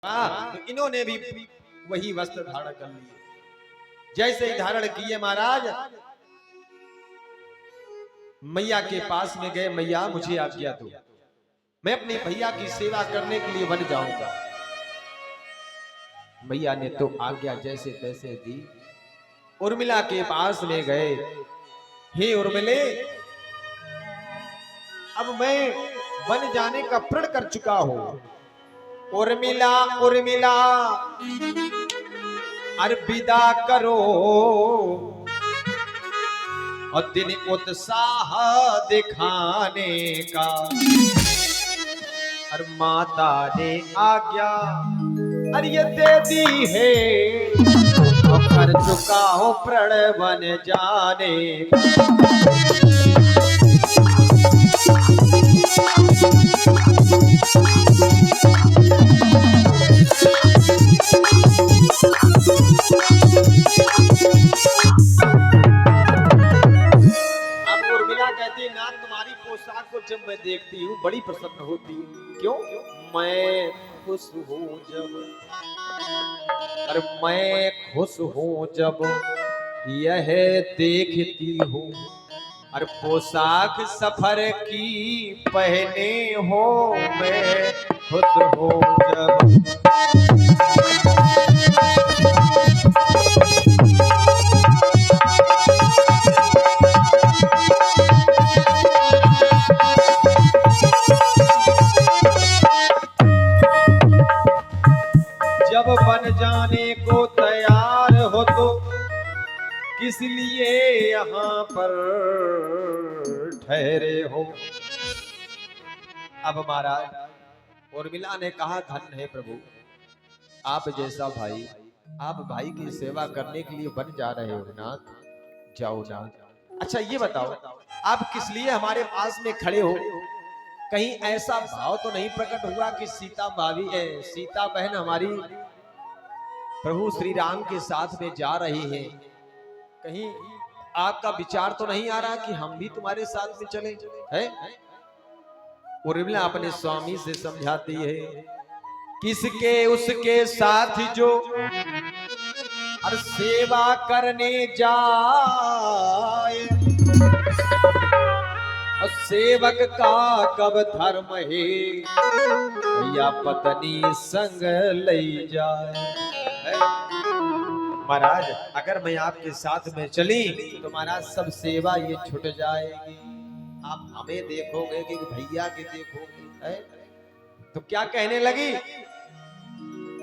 तो इन्होंने भी वही वस्त्र धारण कर लिए। जैसे ही धारण किए महाराज मैया के पास में गए, मैया मुझे आज्ञा दो, मैं अपने भैया की सेवा करने के लिए बन जाऊंगा। मैया ने तो आज्ञा जैसे तैसे दी। उर्मिला के पास में गए, हे उर्मिले, अब मैं बन जाने का प्रण कर चुका हूं। उर्मिला उर्मिला अर्पिता करो, और दिन उत्साह दिखाने का। और माता ने आज्ञा अरे दे दी है, और कर चुका हूं प्रण बन जाने का। तुम्हारी पोशाक को जब मैं देखती हूँ बड़ी प्रसन्न होती हूँ। क्यों? मैं खुश हूँ जब, अरे मैं खुश हूँ जब यह देखती हूँ। अरे पोशाक सफर की पहने हो, मैं खुश हूँ जब। जब बन जाने को तैयार हो तो किस लिए यहाँ पर ठहरे हो। अब महाराज उर्मिला ने कहा, धन है प्रभु आप जैसा भाई, आप भाई की सेवा करने के लिए बन जा रहे हो नाथ, जाओ नाथ। अच्छा ये बताओ आप किस लिए हमारे पास में खड़े हो? कहीं ऐसा भाव तो नहीं प्रकट हुआ कि सीता भाभी सीता बहन हमारी प्रभु श्री राम के साथ में जा रही है? कहीं आपका विचार तो नहीं आ रहा कि हम भी तुम्हारे साथ में चले? है उर्मिला अपने स्वामी से समझाती है, किसके उसके साथ जो और सेवा करने जाए, और सेवक का कब धर्म है या पत्नी संग ले जाए। महाराज अगर मैं आपके साथ में चली तो महाराज सब सेवा ये छूट जाएगी। आप हमें देखोगे कि भैया के देखोगे? है? तो क्या कहने लगी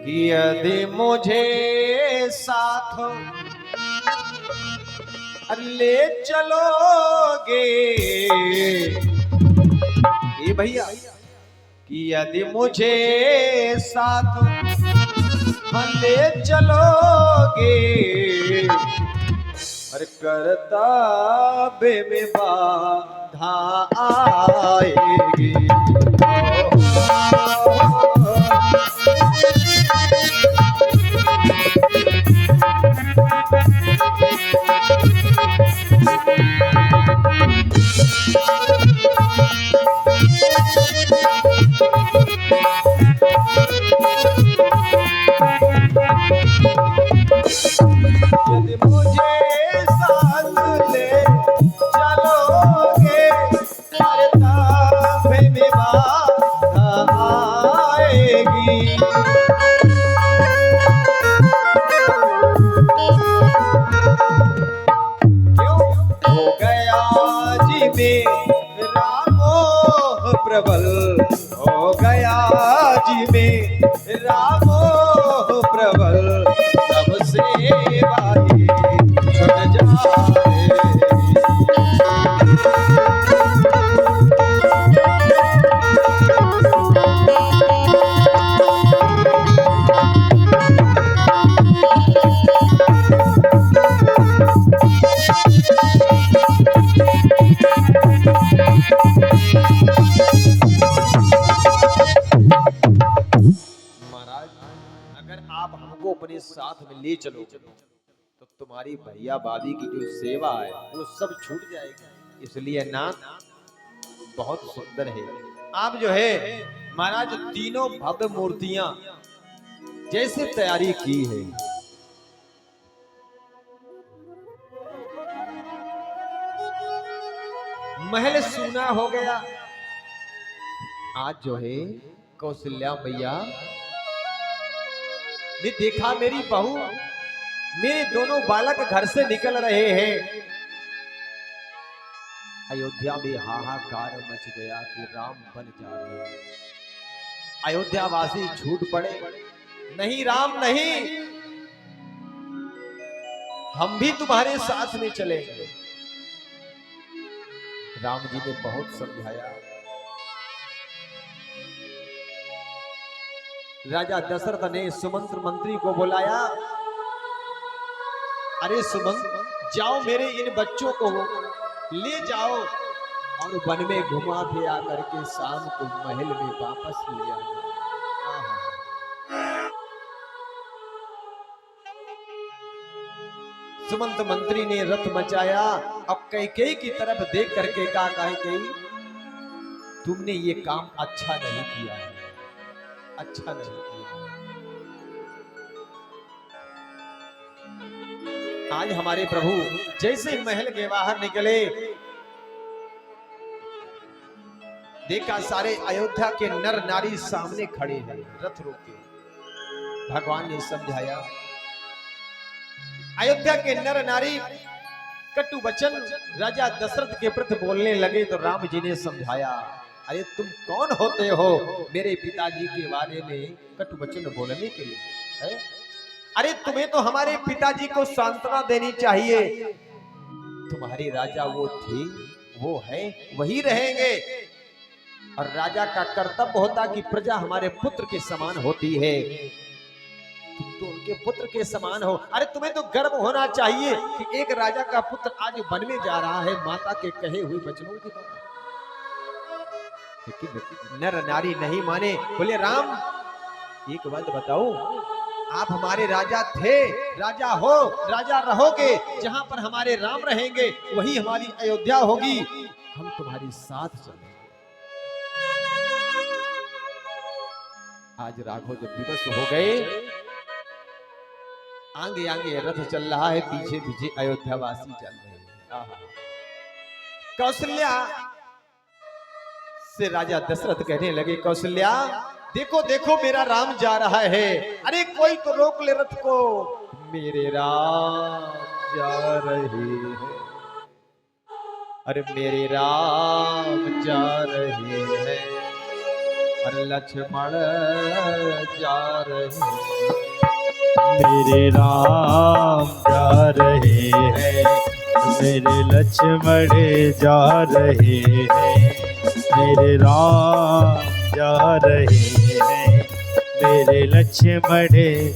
कि यदि मुझे साथ ले चलोगे, ये भैया कि यदि मुझे साथ ले चलोगे, और कर्तव्य में बाधा आएगी। यदि मुझे साथ ले चलोगे, कर्तव्य में बाधा आएगी। क्यों हो गया जी मेरा मोह प्रबल, हो गया जी मेरा मोह प्रबल, सबसे बाई छुट जाए। आप हमको अपने साथ में ले चलो तो तुम्हारी भैया भाभी की जो सेवा है वो सब छूट जाएगी। इसलिए नाथ बहुत सुंदर है। आप जो है महाराज तीनों भव्य मूर्तियां जैसे तैयारी की है, महल सूना हो गया। आज जो है कौशल्या मैया ने देखा मेरी बहू, मेरे दोनों बालक घर से निकल रहे हैं। अयोध्या में हाहाकार मच गया कि राम बन जा रहे हैं। अयोध्यावासी छूट पड़े, नहीं राम नहीं, हम भी तुम्हारे साथ में चलेंगे। राम जी ने बहुत समझाया। राजा दशरथ ने सुमंत्र मंत्री को बुलाया। अरे सुमंत्र, जाओ मेरे इन बच्चों को ले जाओ और वन में घुमा फिरा करके शाम को महल में वापस ले आना। सुमंत मंत्री ने रथ मचाया। अब कैकेयी की तरफ देख करके कहा, कैकेयी तुमने ये काम अच्छा नहीं किया है, अच्छा नहीं किया। आज हमारे प्रभु जैसे महल के बाहर निकले, देखा सारे अयोध्या के नर नारी सामने खड़े हैं रथ रोके। भगवान ने समझाया। अयोध्या के नर नारी कटु वचन राजा दशरथ के प्रति बोलने लगे तो राम जी ने समझाया, अरे तुम कौन होते हो मेरे पिताजी के बारे में कटु वचन बोलने के लिए है? अरे तुम्हें तो हमारे पिताजी को सांत्वना देनी चाहिए। तुम्हारे राजा वो थे, वो है, वही रहेंगे। और राजा का कर्तव्य होता कि प्रजा हमारे पुत्र के समान होती है। तुम तो उनके पुत्र के समान हो। अरे तुम्हें तो गर्व होना चाहिए कि एक राजा का पुत्र आज वन में जा रहा है माता के कहे हुए वचनों की तरह। लेकिन नर नारी नहीं माने। बोले राम, एक बात बताओ, आप हमारे राजा थे, राजा हो, राजा रहोगे। जहां पर हमारे राम रहेंगे वही हमारी अयोध्या होगी। हम तुम्हारे साथ चलेंगे। आज राघव जब विवश हो गए, आगे आगे रथ चल रहा है, पीछे पीछे अयोध्यावासी चल रहे हैं। कौशल्या से राजा दशरथ कहने लगे, कौशल्या देखो देखो मेरा राम जा रहा है। अरे कोई तो रोक ले रथ को, मेरे राम जा रहे हैं। अरे मेरे राम जा रहे हैं और लक्ष्मण जा रहे हैं। मेरे राम जा रहे हैं, मेरे लक्ष्मण जा रहे हैं। मेरे राम जा रहे हैं, मेरे लक्ष्मण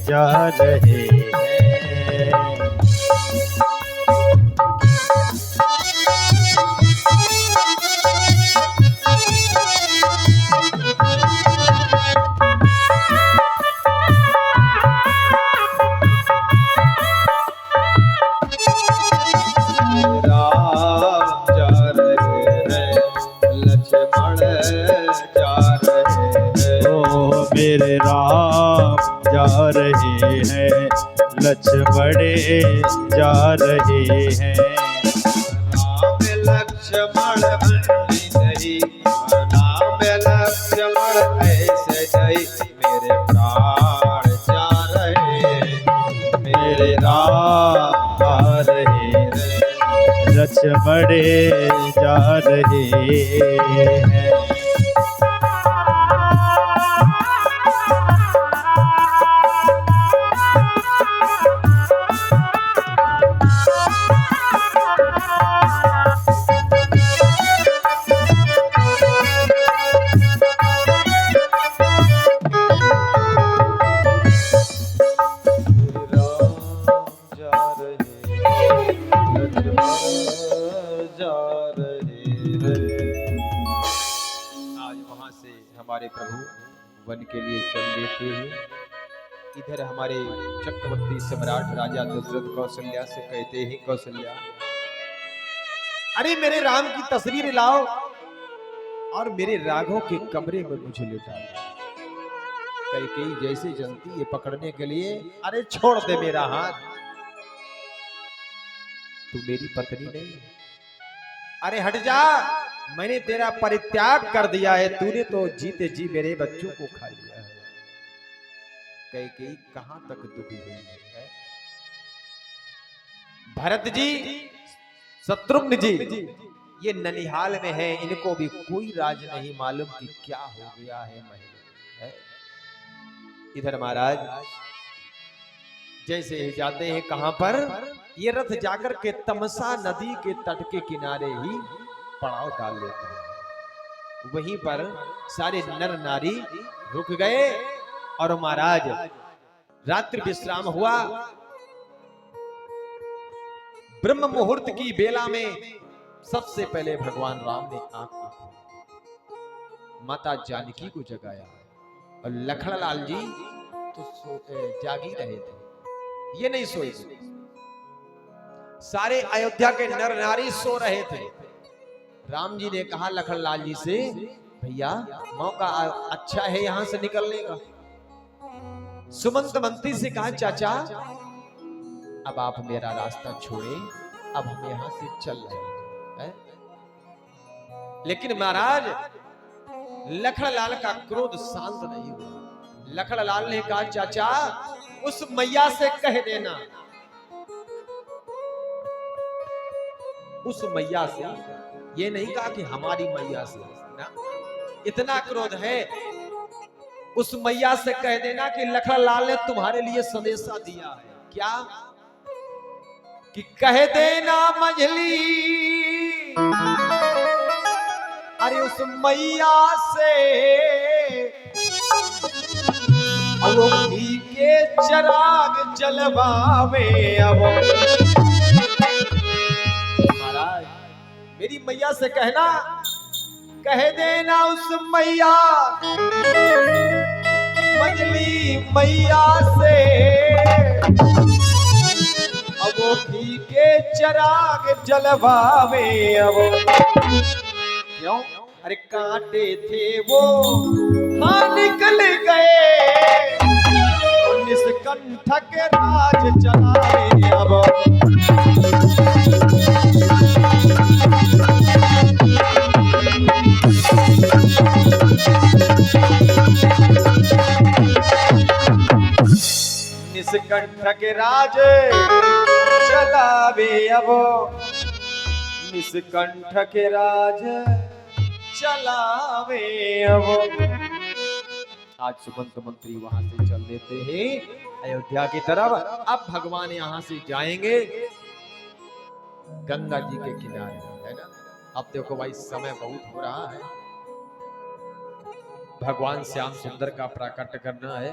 जा रहे हैं। मेरे राम जा रहे हैं, लक्ष्मण जा रहे हैं। राम लक्ष्मण नहीं, राम लक्ष्मण ऐसे नहीं, मेरे प्राण जा रहे हैं। मेरे राम जा रहे हैं, लक्ष्मण जा रहे हैं। हमारे प्रभु वन के लिए चल देते हैं। इधर हमारे चक्रवर्ती सम्राट राजा दशरथ कौशल्या से कहते हैं, कौशल्या अरे मेरे राम की तस्वीर लाओ और मेरे राघव के कमरे में मुझे ले जाओ। कैकेयी जैसे जलती है पकड़ने के लिए, अरे छोड़ दे मेरा हाथ, तू मेरी पत्नी नहीं, अरे हट जा, मैंने तेरा परित्याग कर दिया है, तूने तो जीते जी मेरे बच्चों को खा लिया है। कैकेयी कहां तक दुखी हुई है। भरत जी, शत्रुघ्न जी, ये ननिहाल में है, इनको भी कोई राज नहीं मालूम कि क्या हो गया है महल है। इधर महाराज जैसे ही जाते हैं कहां पर, ये रथ जाकर के तमसा नदी के तट के किनारे ही पड़ाव डाल लेते हैं। वहीं पर सारे नर नारी रुक गए और महाराज रात्रि विश्राम हुआ। ब्रह्म मुहूर्त की बेला में सबसे पहले भगवान राम ने आंख खोली, माता जानकी को जगाया और लखनलाल जी तो जागी रहे थे, ये नहीं सोए थे। सारे अयोध्या के नर नारी सो रहे थे। राम जी ने कहा लखनलाल जी से, भैया मौका अच्छा है यहां से निकलने का। सुमंत मंत्री से कहा, चाचा अब आप मेरा रास्ता छोड़े, अब हम यहां से चल रहे हैं। लेकिन महाराज लखनलाल का क्रोध शांत नहीं हुआ। लखनलाल ने कहा, चाचा उस मैया से कह देना, उस मैया से, ये नहीं कहा कि हमारी मैया से ना, इतना क्रोध है, उस मैया से कह देना कि लखनलाल ने तुम्हारे लिए संदेशा दिया है। क्या? कि कह देना मंझली, अरे उस मैया से वो घी के चिराग जलवावे। अब महाराज मेरी मैया से कहना, कह देना उस मैया, मंझली मैया से, अब वो घी के चिराग जलवावे। अब क्यों? अरे कांटे थे वो हाँ निकल गए, निष्कंठक राज चलावे। अब निष्कंठक राज चलावे। अब निष्कंठक राज चलावे। अब आज सुमंत मंत्री वहां से चल देते हैं अयोध्या की तरफ। अब भगवान यहां से जाएंगे गंगा जी के किनारे, है ना। अब देखो भाई समय बहुत हो रहा है, भगवान श्याम सुंदर का प्राकट्य करना है।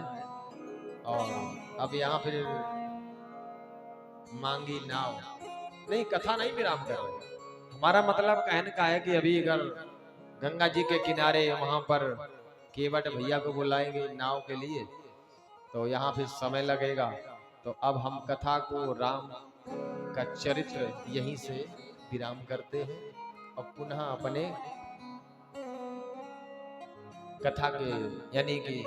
और अब यहाँ फिर मांगी नाव नहीं, कथा नहीं विराम कर रहे। हमारा मतलब कहने का है कि अभी अगर गंगा जी के किनारे वहां पर केवट भैया को बुलाएंगे नाव के लिए, तो यहाँ फिर समय लगेगा। तो अब हम कथा को, राम का चरित्र यहीं से विराम करते हैं और पुनः अपने कथा के यानी कि